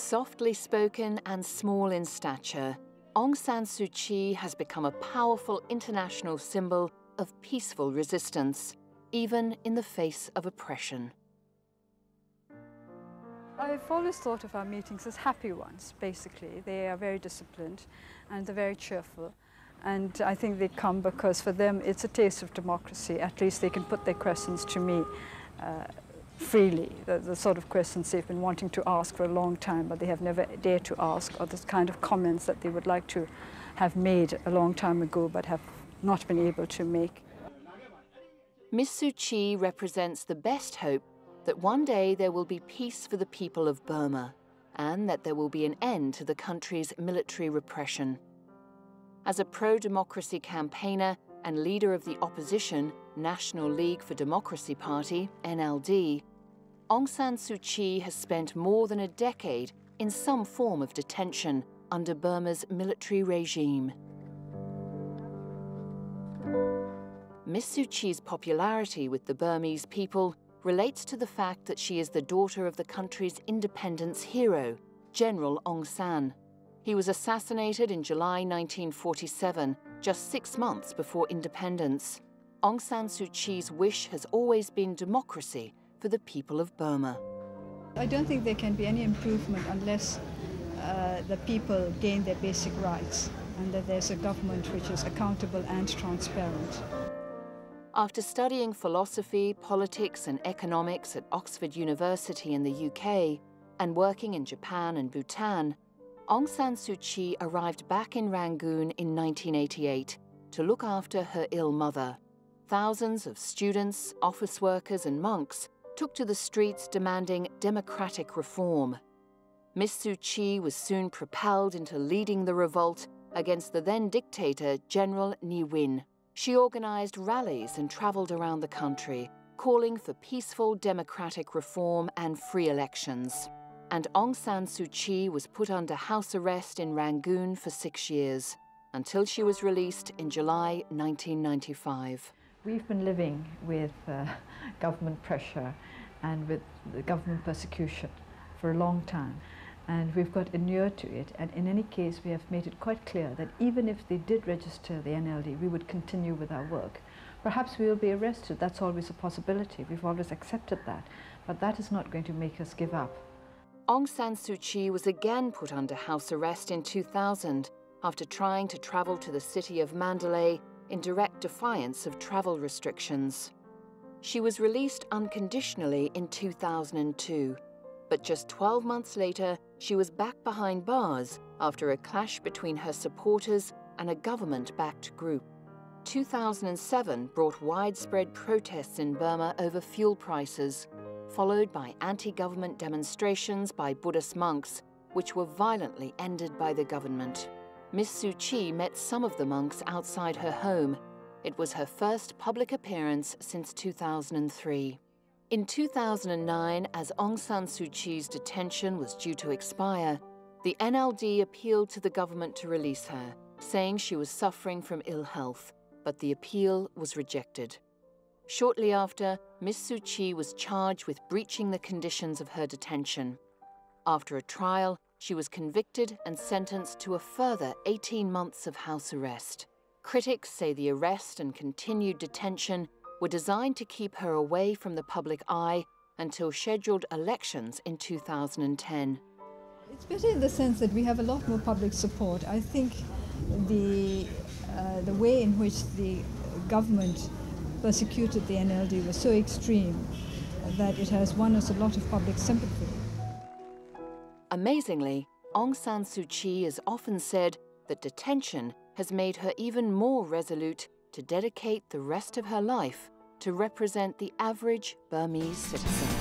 Softly spoken and small in stature, Aung San Suu Kyi has become a powerful international symbol of peaceful resistance, even in the face of oppression. I've always thought of our meetings as happy ones, basically. They are very disciplined and they're very cheerful. And I think they come because for them it's a taste of democracy. At least they can put their questions to me freely, the sort of questions they've been wanting to ask for a long time, but they have never dared to ask, or the kind of comments that they would like to have made a long time ago but have not been able to make. Ms. Suu Kyi represents the best hope that one day there will be peace for the people of Burma and that there will be an end to the country's military repression. As a pro-democracy campaigner and leader of the opposition National League for Democracy Party, NLD, Aung San Suu Kyi has spent more than a decade in some form of detention under Burma's military regime. Ms. Suu Kyi's popularity with the Burmese people relates to the fact that she is the daughter of the country's independence hero, General Aung San. He was assassinated in July 1947, just 6 months before independence. Aung San Suu Kyi's wish has always been democracy for the people of Burma. I don't think there can be any improvement unless the people gain their basic rights and that there's a government which is accountable and transparent. After studying philosophy, politics and economics at Oxford University in the UK and working in Japan and Bhutan, Aung San Suu Kyi arrived back in Rangoon in 1988 to look after her ill mother. Thousands of students, office workers and monks took to the streets demanding democratic reform. Ms. Suu Kyi was soon propelled into leading the revolt against the then dictator General Ne Win. She organized rallies and traveled around the country, calling for peaceful democratic reform and free elections. And Aung San Suu Kyi was put under house arrest in Rangoon for 6 years, until she was released in July 1995. We've been living with government pressure and with the government persecution for a long time. And we've got inured to it, and in any case we have made it quite clear that even if they did register the NLD, we would continue with our work. Perhaps we will be arrested, that's always a possibility, we've always accepted that, but that is not going to make us give up. Aung San Suu Kyi was again put under house arrest in 2000 after trying to travel to the city of Mandalay in direct defiance of travel restrictions. She was released unconditionally in 2002. But just 12 months later, she was back behind bars after a clash between her supporters and a government-backed group. 2007 brought widespread protests in Burma over fuel prices, followed by anti-government demonstrations by Buddhist monks, which were violently ended by the government. Ms. Suu Kyi met some of the monks outside her home. It was her first public appearance since 2003. In 2009, as Aung San Suu Kyi's detention was due to expire, the NLD appealed to the government to release her, saying she was suffering from ill health, but the appeal was rejected. Shortly after, Ms. Suu Kyi was charged with breaching the conditions of her detention. After a trial, she was convicted and sentenced to a further 18 months of house arrest. Critics say the arrest and continued detention were designed to keep her away from the public eye until scheduled elections in 2010. It's better in the sense that we have a lot more public support. I think the way in which the government persecuted the NLD was so extreme that it has won us a lot of public sympathy. Amazingly, Aung San Suu Kyi has often said that detention has made her even more resolute to dedicate the rest of her life to represent the average Burmese citizen.